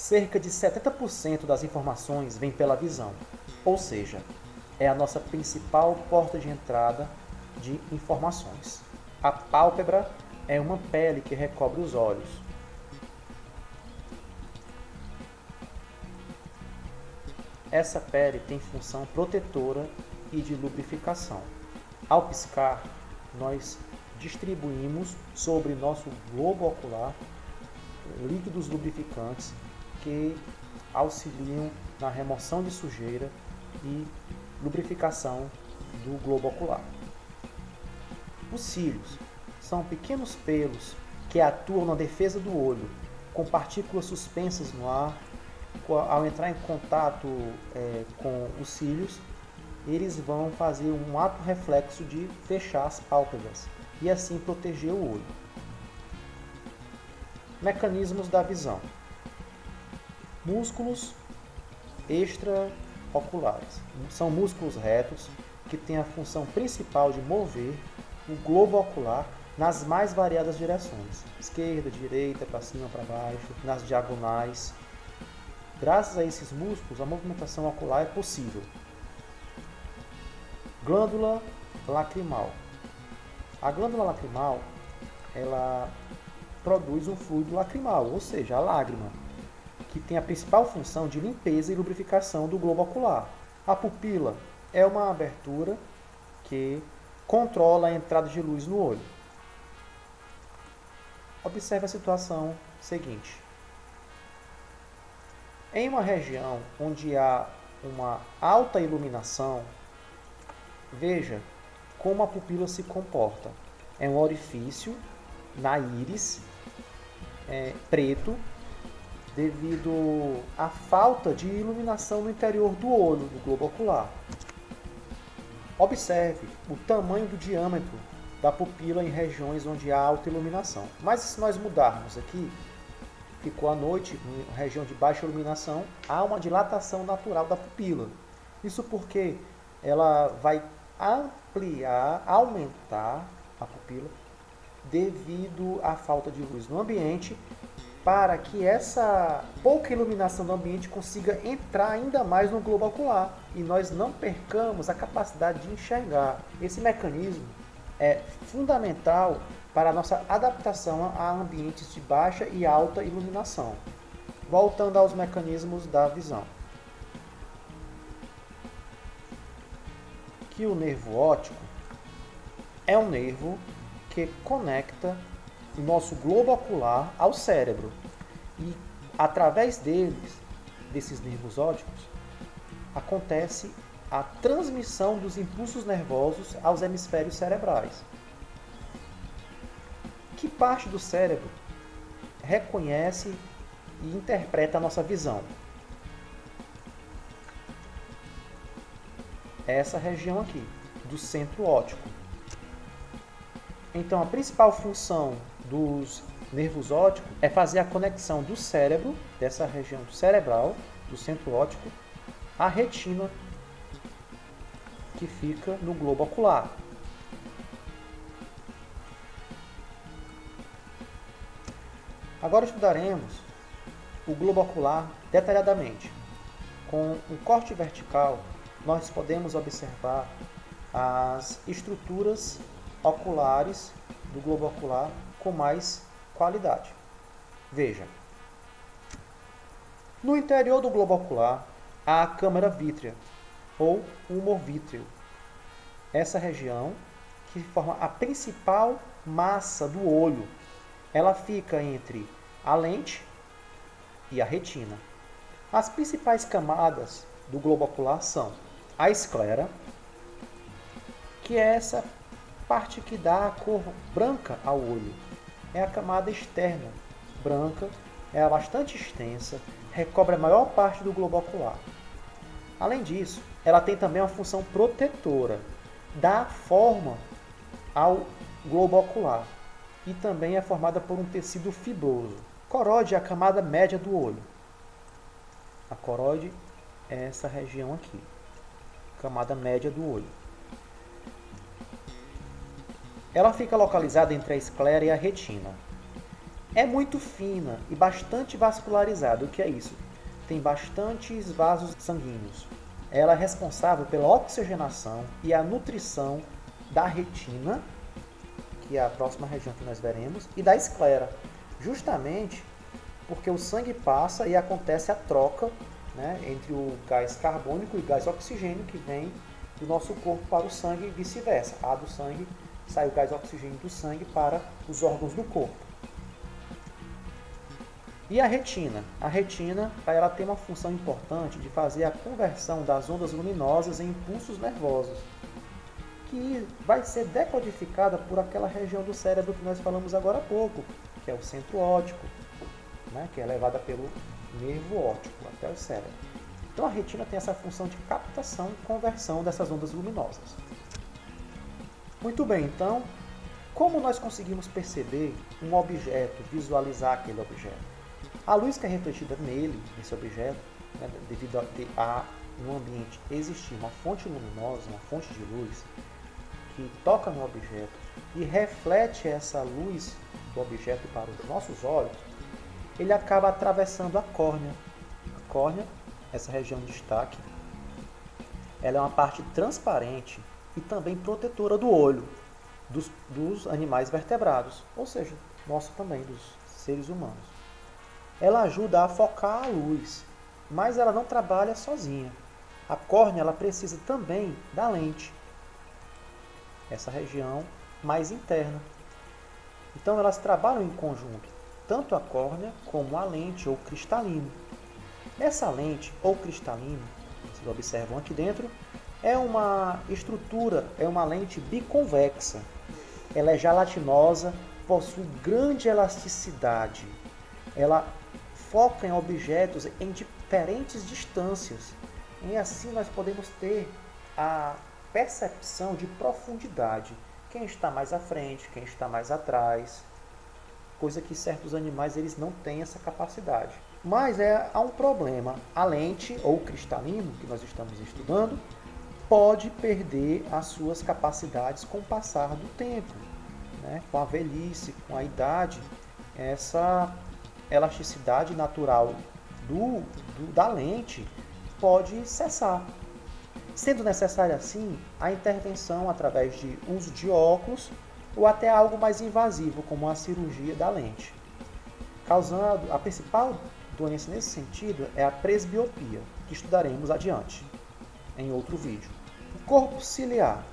cerca de 70% das informações vem pela visão, ou seja, é a nossa principal porta de entrada de informações. A pálpebra é uma pele que recobre os olhos. Essa pele tem função protetora e de lubrificação. Ao piscar, nós distribuímos sobre nosso globo ocular líquidos lubrificantes que auxiliam na remoção de sujeira e lubrificação do globo ocular. Os cílios são pequenos pelos que atuam na defesa do olho, com partículas suspensas no ar. Ao entrar em contato com os cílios, eles vão fazer um ato reflexo de fechar as pálpebras e assim proteger o olho. Mecanismos da visão. Músculos extraoculares. São músculos retos que têm a função principal de mover o globo ocular nas mais variadas direções. Esquerda, direita, para cima, para baixo, nas diagonais. Graças a esses músculos, a movimentação ocular é possível. Glândula lacrimal. A glândula lacrimal, ela produz um fluido lacrimal, ou seja, a lágrima, que tem a principal função de limpeza e lubrificação do globo ocular. A pupila é uma abertura que controla a entrada de luz no olho. Observe a situação seguinte. Em uma região onde há uma alta iluminação, veja como a pupila se comporta. É um orifício na íris, preto, devido à falta de iluminação no interior do olho, do globo ocular. Observe o tamanho do diâmetro da pupila em regiões onde há alta iluminação. Mas se nós mudarmos aqui, ficou à noite, em região de baixa iluminação, há uma dilatação natural da pupila. Isso porque ela vai ampliar, aumentar a pupila devido à falta de luz no ambiente, para que essa pouca iluminação do ambiente consiga entrar ainda mais no globo ocular e nós não percamos a capacidade de enxergar. Esse mecanismo é fundamental para a nossa adaptação a ambientes de baixa e alta iluminação. Voltando aos mecanismos da visão. Que o nervo óptico é um nervo que conecta o nosso globo ocular ao cérebro. E através desses nervos ópticos, acontece a transmissão dos impulsos nervosos aos hemisférios cerebrais. Que parte do cérebro reconhece e interpreta a nossa visão? Essa região aqui, do centro óptico. Então, a principal função dos nervos ópticos é fazer a conexão do cérebro, dessa região cerebral, do centro óptico, à retina, que fica no globo ocular. Agora estudaremos o globo ocular detalhadamente. Com um corte vertical, nós podemos observar as estruturas oculares do globo ocular com mais qualidade. Veja. No interior do globo ocular há a câmara vítrea, ou humor vítreo. Essa região que forma a principal massa do olho. Ela fica entre a lente e a retina. As principais camadas do globo ocular são a esclera, que é essa parte que dá a cor branca ao olho. É a camada externa, branca, é bastante extensa, recobre a maior parte do globo ocular. Além disso, ela tem também uma função protetora, dá forma ao globo ocular e também é formada por um tecido fibroso. Coroide é a camada média do olho. A coroide é essa região aqui, camada média do olho. Ela fica localizada entre a esclera e a retina. É muito fina e bastante vascularizada. O que é isso? Tem bastantes vasos sanguíneos. Ela é responsável pela oxigenação e a nutrição da retina, que é a próxima região que nós veremos, e da esclera, justamente porque o sangue passa e acontece a troca, né, entre o gás carbônico e o gás oxigênio que vem do nosso corpo para o sangue e vice-versa. Do sangue sai o gás oxigênio do sangue para os órgãos do corpo. E a retina? A retina, ela tem uma função importante de fazer a conversão das ondas luminosas em impulsos nervosos, que vai ser decodificada por aquela região do cérebro que nós falamos agora há pouco, que é o centro óptico, né, que é levada pelo nervo óptico até o cérebro. Então a retina tem essa função de captação e conversão dessas ondas luminosas. Muito bem, então, como nós conseguimos perceber um objeto, visualizar aquele objeto? A luz que é refletida nesse objeto, né, devido a no ambiente existir uma fonte luminosa, uma fonte de luz, que toca no objeto e reflete essa luz do objeto para os nossos olhos, ele acaba atravessando a córnea. A córnea, essa região de destaque, ela é uma parte transparente e também protetora do olho dos animais vertebrados, ou seja, nosso também, dos seres humanos. Ela ajuda a focar a luz, mas ela não trabalha sozinha. A córnea ela precisa também da lente, essa região mais interna. Então elas trabalham em conjunto, tanto a córnea como a lente ou cristalino. Essa lente ou cristalino, vocês observam aqui dentro, é uma estrutura, é uma lente biconvexa. Ela é gelatinosa, possui grande elasticidade. Ela foca em objetos em diferentes distâncias. E assim nós podemos ter a percepção de profundidade. Quem está mais à frente, quem está mais atrás. Coisa que certos animais eles não têm essa capacidade. Mas há um problema. A lente, ou cristalino, que nós estamos estudando, pode perder as suas capacidades com o passar do tempo. Né? Com a velhice, com a idade, essa elasticidade natural da lente pode cessar. Sendo necessária, assim, a intervenção através de uso de óculos ou até algo mais invasivo, como a cirurgia da lente. Causando a principal doença nesse sentido é a presbiopia, que estudaremos adiante, em outro vídeo. O corpo ciliar.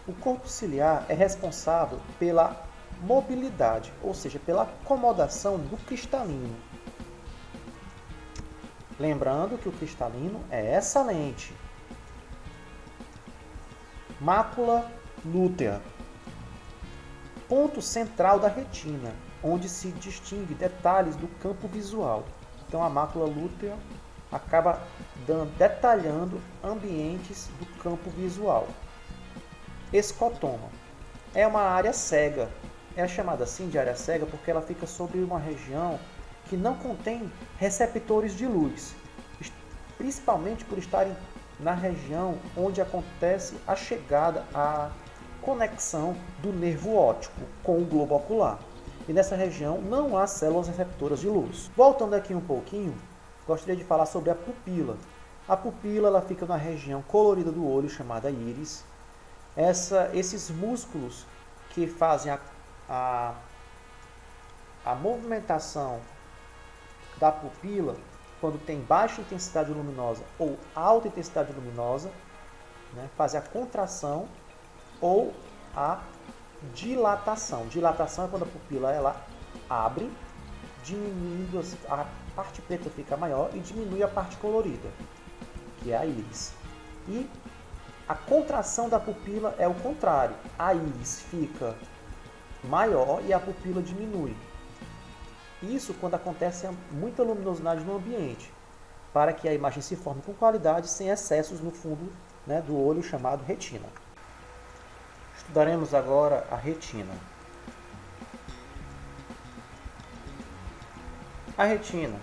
O corpo ciliar é responsável pela mobilidade, ou seja, pela acomodação do cristalino. Lembrando que o cristalino é essa lente. Mácula lútea. Ponto central da retina, onde se distingue detalhes do campo visual. Então a mácula lútea acaba detalhando ambientes do campo visual. Escotoma. É uma área cega. É chamada assim de área cega porque ela fica sobre uma região que não contém receptores de luz, principalmente por estarem na região onde acontece a chegada, a conexão do nervo óptico com o globo ocular. E nessa região não há células receptoras de luz. Voltando aqui um pouquinho, gostaria de falar sobre a pupila. A pupila ela fica na região colorida do olho, chamada íris. Esses músculos que fazem a movimentação da pupila, quando tem baixa intensidade luminosa ou alta intensidade luminosa, né, fazem a contração ou a dilatação. Dilatação é quando a pupila ela abre, diminuindo, a parte preta fica maior e diminui a parte colorida, que é a íris. E a contração da pupila é o contrário. A íris fica maior e a pupila diminui. Isso quando acontece muita luminosidade no ambiente, para que a imagem se forme com qualidade, sem excessos no fundo, né, do olho, chamado retina. Estudaremos agora a retina. A retina,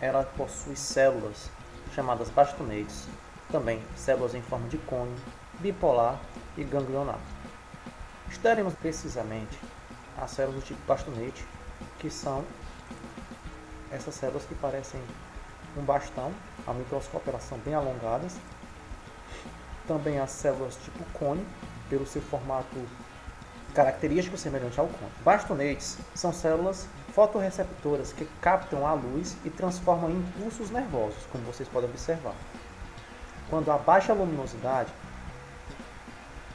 ela possui células chamadas bastonetes, também células em forma de cone, bipolar e ganglionar. Estudaremos precisamente as células do tipo bastonete que são essas células que parecem um bastão, a microscópio elas são bem alongadas. Também as células tipo cone, pelo seu formato característico semelhante ao cone. Bastonetes são células fotorreceptoras que captam a luz e transformam em impulsos nervosos, como vocês podem observar. Quando há baixa luminosidade,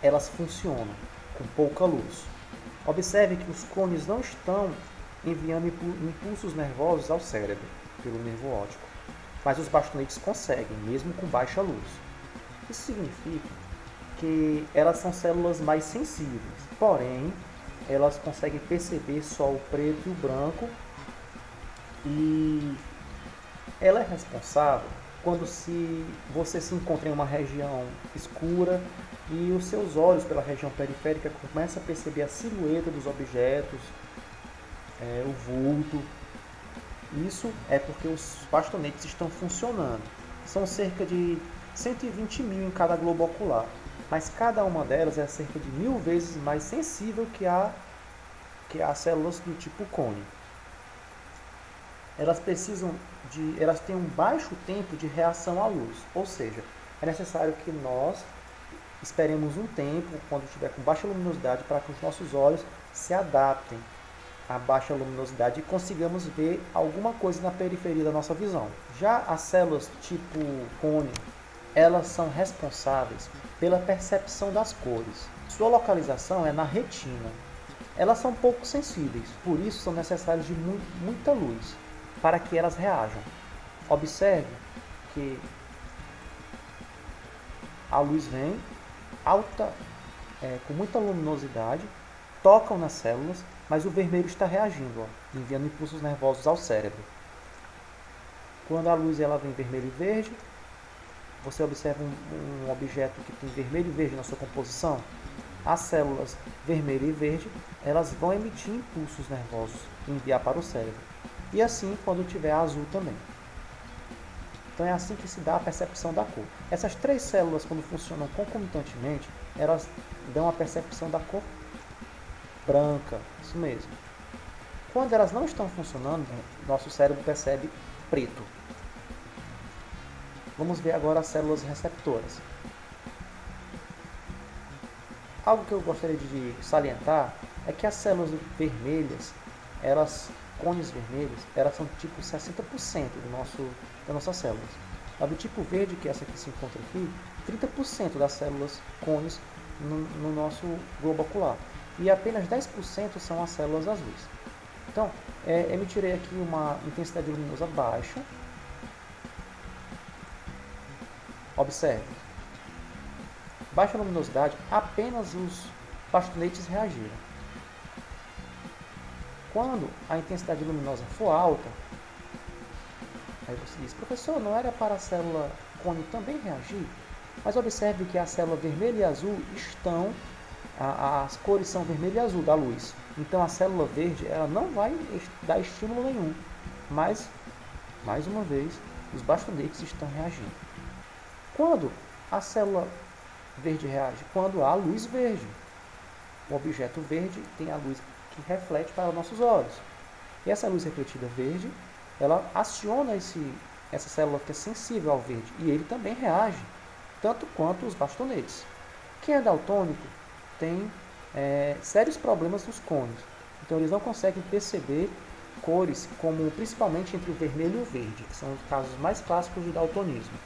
elas funcionam com pouca luz. Observe que os cones não estão enviando impulsos nervosos ao cérebro pelo nervo óptico, mas os bastonetes conseguem, mesmo com baixa luz. Isso significa que elas são células mais sensíveis, porém, elas conseguem perceber só o preto e o branco, e ela é responsável quando você se encontra em uma região escura e os seus olhos pela região periférica começam a perceber a silhueta dos objetos, o vulto. Isso é porque os bastonetes estão funcionando. São cerca de 120 mil em cada globo ocular, mas cada uma delas é cerca de 1000 vezes mais sensível que as células do tipo cone. Elas têm um baixo tempo de reação à luz, ou seja, é necessário que nós esperemos um tempo, quando estiver com baixa luminosidade, para que os nossos olhos se adaptem à baixa luminosidade e consigamos ver alguma coisa na periferia da nossa visão. Já as células tipo cone, elas são responsáveis pela percepção das cores. Sua localização é na retina. Elas são pouco sensíveis, por isso são necessárias de muita luz para que elas reajam. Observe que a luz vem alta, com muita luminosidade, tocam nas células, mas o vermelho está reagindo, enviando impulsos nervosos ao cérebro. Quando a luz vem vermelho e verde, você observa um objeto que tem vermelho e verde na sua composição. As células vermelho e verde, elas vão emitir impulsos nervosos e enviar para o cérebro. E assim quando tiver azul também. Então é assim que se dá a percepção da cor. Essas três células, quando funcionam concomitantemente, elas dão a percepção da cor branca, isso mesmo. Quando elas não estão funcionando, nosso cérebro percebe preto. Vamos ver agora as células receptoras. Algo que eu gostaria de salientar é que as células vermelhas, cones vermelhos, elas são tipo 60% das nossas células. A do tipo verde, que é essa que se encontra aqui, 30% das células cones no nosso globo ocular. E apenas 10% são as células azuis. Então, emitirei aqui uma intensidade luminosa baixa. Observe. Baixa luminosidade, apenas os bastonetes reagiram. Quando a intensidade luminosa for alta, aí você diz, professor, não era para a célula cone também reagir? Mas observe que a célula vermelha e azul as cores são vermelho e azul da luz. Então a célula verde ela não vai dar estímulo nenhum. Mas, mais uma vez, os bastonetes estão reagindo. Quando a célula verde reage? Quando há luz verde. O objeto verde tem a luz que reflete para os nossos olhos. E essa luz refletida verde, ela aciona essa célula que é sensível ao verde. E ele também reage, tanto quanto os bastonetes. Quem é daltônico tem sérios problemas nos cones. Então eles não conseguem perceber cores, como principalmente entre o vermelho e o verde, que são os casos mais clássicos de daltonismo,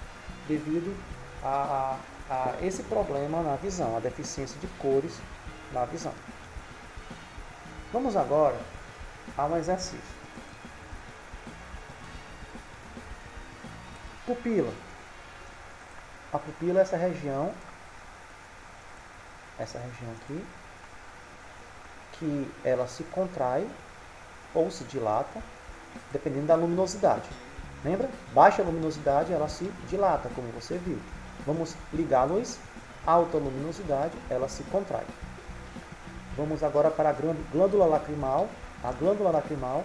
devido a esse problema na visão, a deficiência de cores na visão. Vamos agora a um exercício. Pupila. A pupila é essa região aqui, que ela se contrai ou se dilata, dependendo da luminosidade. Lembra? Baixa luminosidade, ela se dilata, como você viu. Vamos ligar a luz, alta luminosidade, ela se contrai. Vamos agora para a glândula lacrimal. A glândula lacrimal,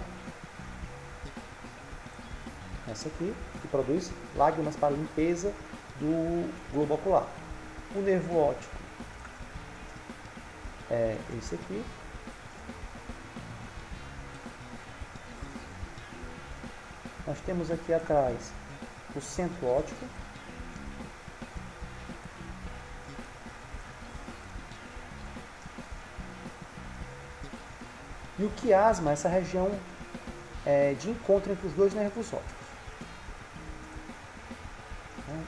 essa aqui, que produz lágrimas para limpeza do globo ocular. O nervo óptico é esse aqui. Nós temos aqui atrás o centro óptico. E o quiasma é essa região de encontro entre os dois nervos ópticos.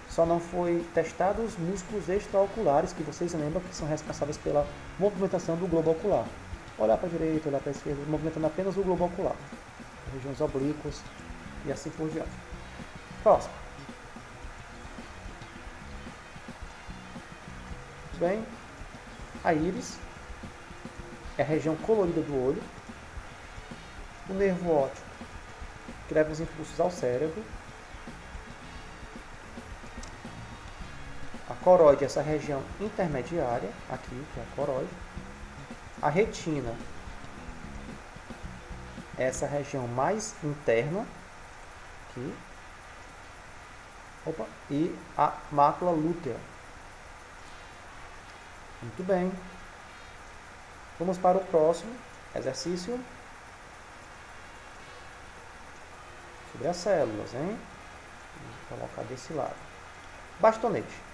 Só não foi testado os músculos extraoculares, que vocês lembram que são responsáveis pela movimentação do globo ocular. Olhar para a direita, olhar para a esquerda, movimentando apenas o globo ocular. Regiões oblíquas e assim por diante. Próximo. Muito bem. A íris é a região colorida do olho. O nervo óptico, que leva os impulsos ao cérebro. A coroide é essa região intermediária, aqui, que é a coroide. A retina é essa região mais interna, aqui. Opa, e a mácula lútea. Muito bem. Vamos para o próximo exercício. Sobre as células, hein? Vou colocar desse lado. Bastonete.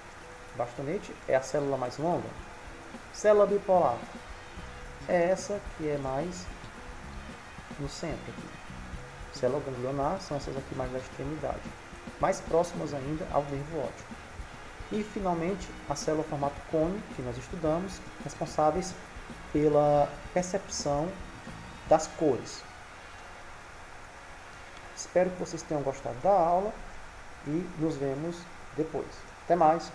Bastonete é a célula mais longa. Célula bipolar é essa que é mais no centro aqui. Célula ganglionar são essas aqui mais na extremidade, mais próximas ainda ao nervo óptico. E finalmente a célula formato cone, que nós estudamos, responsáveis pela percepção das cores. Espero que vocês tenham gostado da aula e nos vemos depois. Até mais!